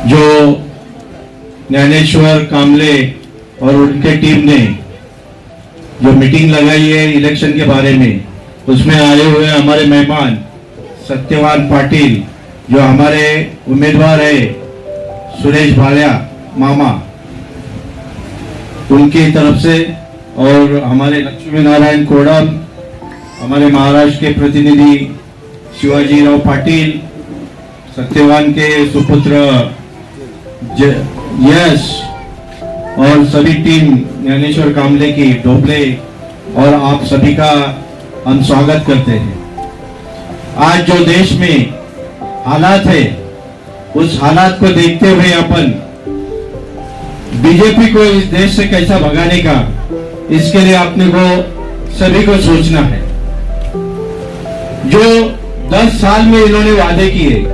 जो ज्ञानेश्वर कामले और उनके टीम ने जो मीटिंग लगाई है इलेक्शन के बारे में, उसमें आए हुए हमारे मेहमान सत्यवान पाटिल जो हमारे उम्मीदवार है, सुरेश भालिया मामा उनकी तरफ से, और हमारे लक्ष्मी नारायण कोडम, हमारे महाराष्ट्र के प्रतिनिधि शिवाजी राव पाटिल, सत्यवान के सुपुत्र यश और सभी टीम ज्ञानेश्वर कामले की डोबले और आप सभी का हम स्वागत करते हैं। आज जो देश में हालात है, उस हालात को देखते हुए अपन बीजेपी को इस देश से कैसा भगाने का, इसके लिए अपने को सभी को सोचना है। जो 10 साल में इन्होंने वादे किए,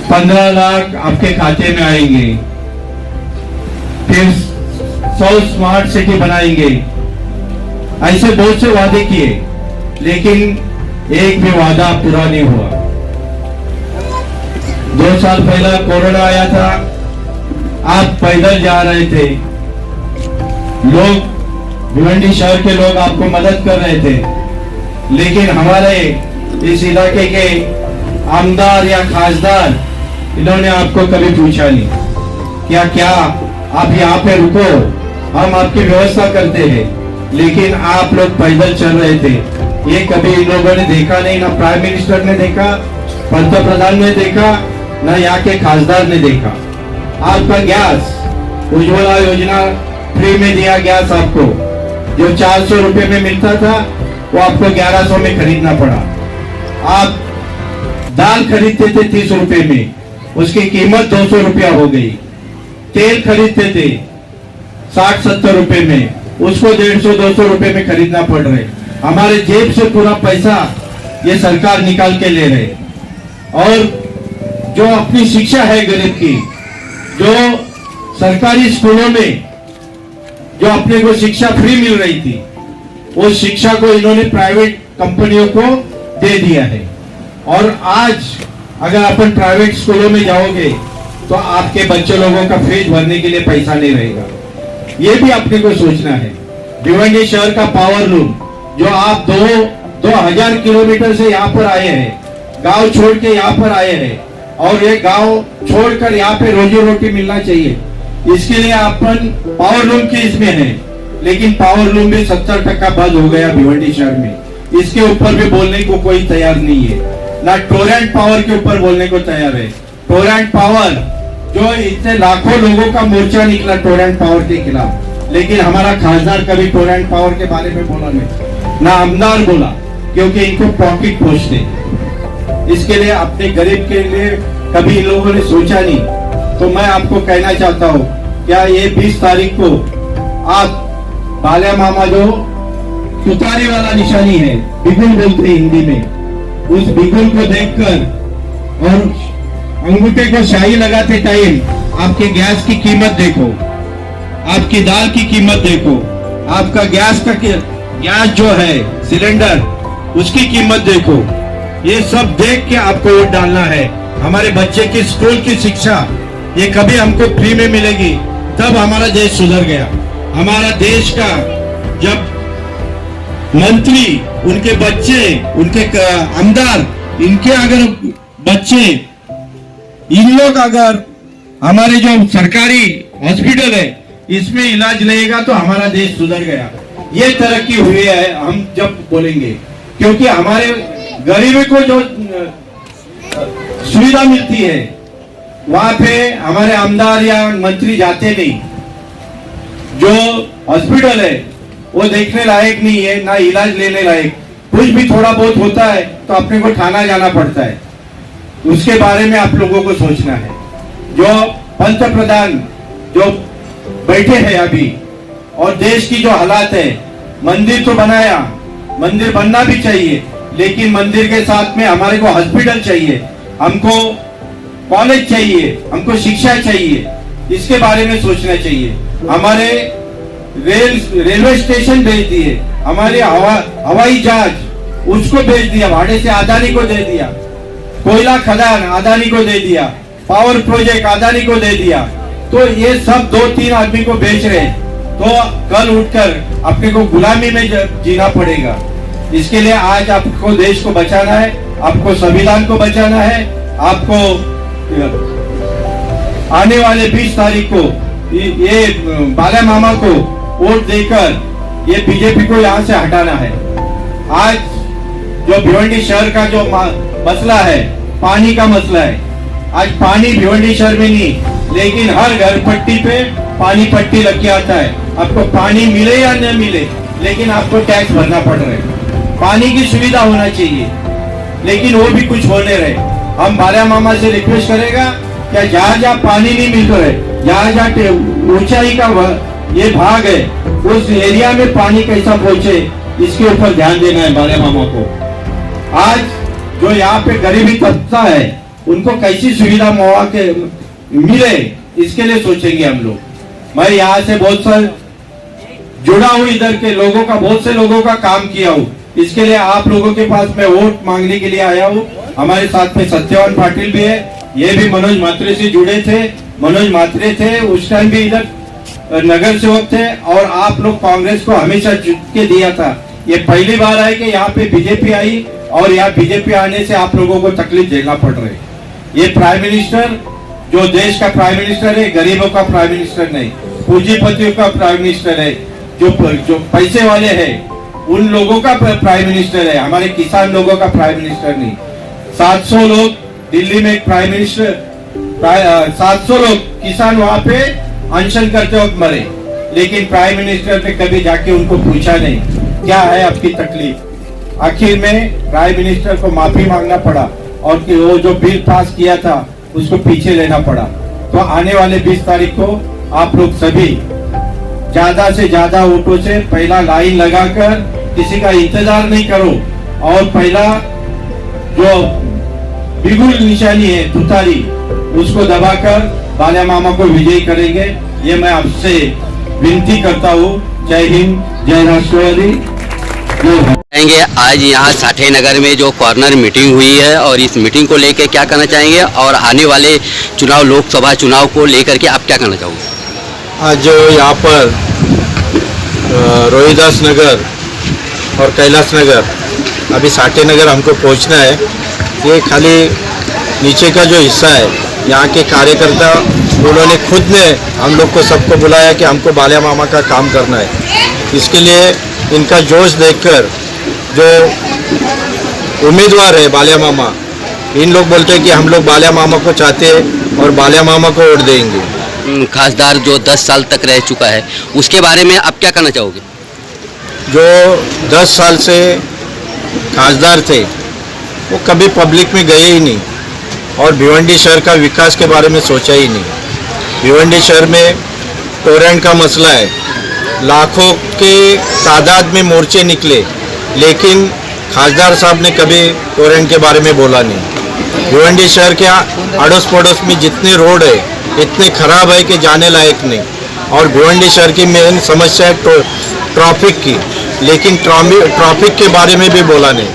15 लाख आपके खाते में आएंगे, फिर 100 स्मार्ट सिटी बनाएंगे, ऐसे बहुत से वादे किए, लेकिन एक भी वादा पूरा नहीं हुआ। 2 साल पहले कोरोना आया था, आप पैदल जा रहे थे, लोग भिवंडी शहर के लोग आपको मदद कर रहे थे, लेकिन हमारे इस इलाके के आमदार या खासदार इन्होंने आपको कभी पूछा नहीं क्या आप यहाँ पे रुको, हम आपकी व्यवस्था करते हैं, लेकिन आप लोग पैदल चल रहे थे। ये कभी इन लोगों ने देखा नहीं, ना प्राइम मिनिस्टर ने देखा, पंतप्रधान ने देखा, ना यहाँ के खासदार ने देखा। आपका गैस उज्ज्वला योजना फ्री में दिया गैस आपको, जो 400 रुपए में मिलता था वो आपको 1100 में खरीदना पड़ा। आप दाल खरीदते थे 30 रुपए में, उसकी कीमत 200 रुपया हो गई। तेल खरीदते थे 60-70 रुपए में, उसको 150-200 रुपए में खरीदना पड़ रहे। हमारे जेब से पूरा पैसा ये सरकार निकाल के ले रहे। और जो अपनी शिक्षा है गरीब की, जो सरकारी स्कूलों में जो अपने को शिक्षा फ्री मिल रही थी, उस शिक्षा को इन्होंने प्राइवेट कंपनियों को दे दिया है। और आज अगर अपन प्राइवेट स्कूलों में जाओगे तो आपके बच्चे लोगों का फीस भरने के लिए पैसा नहीं रहेगा। ये भी अपने को सोचना है। भिवंडी शहर का पावर लूम, जो आप 2000 किलोमीटर से यहाँ पर आए हैं, गांव छोड़ के यहाँ पर आए हैं, और ये गांव छोड़कर यहाँ पे रोजी रोटी मिलना चाहिए, इसके लिए अपन पावर लूम की इसमें है, लेकिन पावर लूम भी 70% बंद हो गया भिवंडी शहर में। इसके ऊपर भी बोलने को कोई तैयार नहीं है, ना टोरेंट पावर के ऊपर बोलने को तैयार है। टोरेंट पावर, जो इतने लाखों लोगों का मोर्चा निकला टोरेंट पावर के खिलाफ, लेकिन हमारा खासदार कभी टोरेंट पावर के बारे में बोला नहीं, ना आमदार बोला, क्योंकि इनको पॉकेट पहुंचते। इसके लिए अपने गरीब के लिए कभी इन लोगों ने सोचा नहीं। तो मैं आपको कहना चाहता हूँ, क्या ये 20 तारीख को आप भालिया मामा, जो तुतारी वाला निशानी है, बिगुल बोलते हैं हिंदी में, उस बिगुल को देखकर और अंगूठे को शाही लगाते टाइम आपके गैस की कीमत देखो, आपकी दाल की कीमत देखो, आपका गैस जो है सिलेंडर, उसकी कीमत देखो। ये सब देख के आपको वोट डालना है। हमारे बच्चे की स्कूल की शिक्षा ये कभी हमको फ्री में मिलेगी, तब हमारा देश सुधर गया। हमारा देश का जब मंत्री, उनके बच्चे, उनके आमदार, इनके अगर बच्चे, इन लोग अगर हमारे जो सरकारी हॉस्पिटल है इसमें इलाज लेगा तो हमारा देश सुधर गया। ये तरक्की हुई है हम जब बोलेंगे, क्योंकि हमारे गरीबों को जो सुविधा मिलती है वहां पे हमारे आमदार या मंत्री जाते नहीं। जो हॉस्पिटल है वो देखने लायक नहीं है, ना इलाज लेने लायक। कुछ भी थोड़ा बहुत होता है तो अपने को थाना जाना पड़ता है। उसके बारे में आप लोगों को सोचना है। जो पंतप्रधान जो बैठे हैं अभी, और देश की जो हालात है, मंदिर तो बनाया, मंदिर बनना भी चाहिए, लेकिन मंदिर के साथ में हमारे को हॉस्पिटल चाहिए, हमको कॉलेज चाहिए, हमको शिक्षा चाहिए। इसके बारे में सोचना चाहिए। हमारे रेलवे स्टेशन भेज दिए, हमारे हवाई जहाज उसको भेज दिया, भाड़े से अदानी को दे दिया। कोयला खदान अदानी को दे दिया, पावर प्रोजेक्ट अदानी को दे दिया, तो ये सब 2-3 आदमी को बेच रहे हैं। तो कल उठकर अपने को गुलामी में जीना पड़ेगा। इसके लिए आज आपको देश को बचाना है, आपको संविधान को बचाना है, आपको आने वाले 20 तारीख को ये बाला मामा को वोट देकर ये बीजेपी को यहाँ से हटाना है। आज जो भिवंडी शहर का जो मसला है, पानी का मसला है, आज पानी भिवंडी शहर में नहीं, लेकिन हर घर पट्टी पे पानी पट्टी लग के आता है। आपको पानी मिले या न मिले, लेकिन आपको टैक्स भरना पड़ रहा है। पानी की सुविधा होना चाहिए, लेकिन वो भी कुछ होने रहे। हम बाला मामा से रिक्वेस्ट करेगा क्या जहाँ जहाँ पानी नहीं मिल रहा है, जहाँ जहाँ ऊंचाई का ये भाग है, उस एरिया में पानी कैसा पहुंचे, इसके ऊपर ध्यान देना है बाला मामा को। आज जो यहाँ पे गरीबी तबका है, उनको कैसी सुविधा मौके मिले, इसके लिए सोचेंगे हम लोग। मैं यहाँ से बहुत सारे जुड़ा हूँ, इधर के लोगों का, बहुत से लोगों का काम किया हूँ। इसके लिए आप लोगों के पास मैं वोट मांगने के लिए आया हूँ। हमारे साथ में सत्यवान पाटिल भी है, ये भी मनोज मात्रे से जुड़े थे। मनोज मात्रे थे उस टाइम भी इधर नगर सेवक थे, और आप लोग कांग्रेस को हमेशा जीत के दिया था। ये पहली बार है कि यहाँ पे बीजेपी आई, और यहाँ बीजेपी आने से आप लोगों को तकलीफ झेलना पड़ रही है। ये प्राइम मिनिस्टर जो देश का प्राइम मिनिस्टर है, गरीबों का प्राइम मिनिस्टर नहीं, पूंजीपतियों का प्राइम मिनिस्टर है, जो पैसे वाले हैं उन लोगों का प्राइम मिनिस्टर है, हमारे किसान लोगों का प्राइम मिनिस्टर नहीं। 700 लोग दिल्ली में प्राइम मिनिस्टर, 700 लोग किसान वहां पे अनशन करते वक्त मरे, लेकिन प्राइम मिनिस्टर ने कभी जाके उनको पूछा नहीं क्या है आपकी तकलीफ। आखिर में प्राइम मिनिस्टर को माफी मांगना पड़ा, और कि वो जो बिल पास किया था उसको पीछे लेना पड़ा। तो आने वाले 20 तारीख को आप लोग सभी ज्यादा से ज्यादा वोटों से पहला लाइन लगाकर, किसी का इंतजार नहीं करो, और पहला जो बिगुल निशानी है तुतारी, उसको दबाकर बाला मामा को विजयी करेंगे। ये मैं आपसे विनती करता हूँ। जय हिंद, जय राष्ट्रवादी। आज यहाँ साठे नगर में जो कॉर्नर मीटिंग हुई है, और इस मीटिंग को लेकर क्या कहना चाहेंगे, और आने वाले चुनाव, लोकसभा चुनाव को लेकर के आप क्या कहना चाहोगे? आज जो यहाँ पर रोहिदास नगर और कैलाश नगर, अभी साठे नगर हमको पहुँचना है। ये खाली नीचे का जो हिस्सा है, यहाँ के कार्यकर्ता उन्होंने खुद ने हम लोग को सबको बुलाया कि हमको बाला मामा का काम करना है। इसके लिए इनका जोश देखकर जो उम्मीदवार है बाला मामा, इन लोग बोलते हैं कि हम लोग बाला मामा को चाहते हैं और बाला मामा को वोट देंगे। खासदार जो 10 साल तक रह चुका है, उसके बारे में आप क्या कहना चाहोगे? जो 10 साल से खासदार थे वो कभी पब्लिक में गए ही नहीं, और भिवंडी शहर का विकास के बारे में सोचा ही नहीं। भिवंडी शहर में टोरेंट का मसला है, लाखों के तादाद में मोर्चे निकले, लेकिन खासदार साहब ने कभी टोरेंट के बारे में बोला नहीं। भिवंडी शहर के अड़ोस पड़ोस में जितने रोड है इतने खराब है कि जाने लायक नहीं, और भिवंडी शहर की मेन समस्या है ट्रैफिक की, लेकिन ट्रैफिक के बारे में भी बोला नहीं।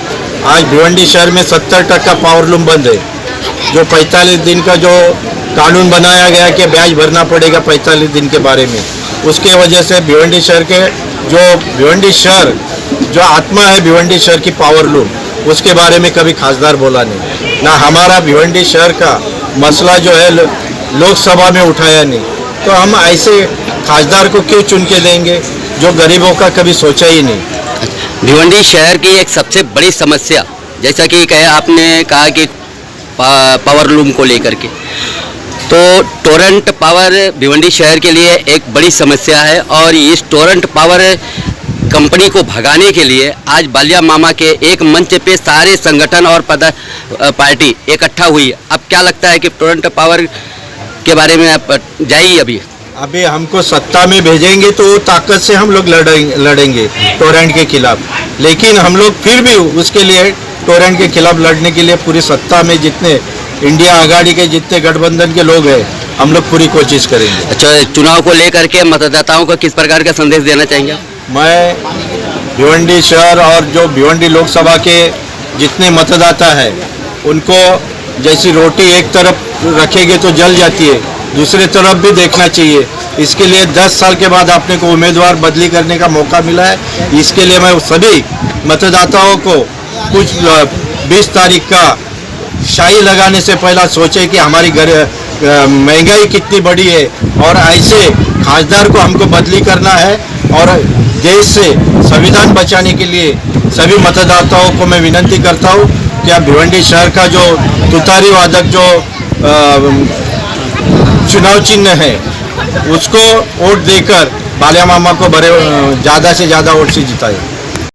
आज भिवंडी शहर में 70% पावर लूम बंद है। जो 45 दिन का जो कानून बनाया गया कि ब्याज भरना पड़ेगा 45 दिन के बारे में, उसके वजह से भिवंडी शहर के भिवंडी शहर जो आत्मा है भिवंडी शहर की पावर लूम, उसके बारे में कभी खासदार बोला नहीं। ना हमारा भिवंडी शहर का मसला जो है लोकसभा में उठाया नहीं। तो हम ऐसे खासदार को क्यों चुन के देंगे जो गरीबों का कभी सोचा ही नहीं। भिवंडी शहर की एक सबसे बड़ी समस्या, जैसा कि आपने कहा कि पावर लूम को लेकर के, तो टोरेंट पावर भिवंडी शहर के लिए एक बड़ी समस्या है, और इस टोरेंट पावर कंपनी को भगाने के लिए आज बाला मामा के एक मंच पे सारे संगठन और पार्टी इकट्ठा हुई है। अब क्या लगता है कि टोरेंट पावर के बारे में आप जाइए? अभी हमको सत्ता में भेजेंगे तो ताकत से हम लोग लड़ेंगे टोरेंट के खिलाफ, लेकिन हम लोग फिर भी उसके लिए टोरेंट के खिलाफ लड़ने के लिए पूरी सत्ता में जितने इंडिया आघाड़ी के जितने गठबंधन के लोग हैं, हम लोग पूरी कोशिश करेंगे। अच्छा, चुनाव को लेकर के मतदाताओं को किस प्रकार का संदेश देना चाहेंगे? मैं भिवंडी शहर और जो भिवंडी लोकसभा के जितने मतदाता हैं उनको जैसी रोटी एक तरफ रखेंगे तो जल जाती है, दूसरे तरफ भी देखना चाहिए। इसके लिए 10 साल के बाद आपने को उम्मीदवार बदली करने का मौका मिला है। इसके लिए मैं सभी मतदाताओं को कुछ 20 तारीख का शाही लगाने से पहला सोचे कि हमारी महंगाई कितनी बड़ी है और ऐसे खासदार को हमको बदली करना है। और देश से संविधान बचाने के लिए सभी मतदाताओं को मैं विनती करता हूँ कि आप भिवंडी शहर का जो तुतारी वादक जो चुनाव चिन्ह है उसको वोट देकर बालिया मामा को बड़े ज़्यादा से ज़्यादा वोट से जिताए।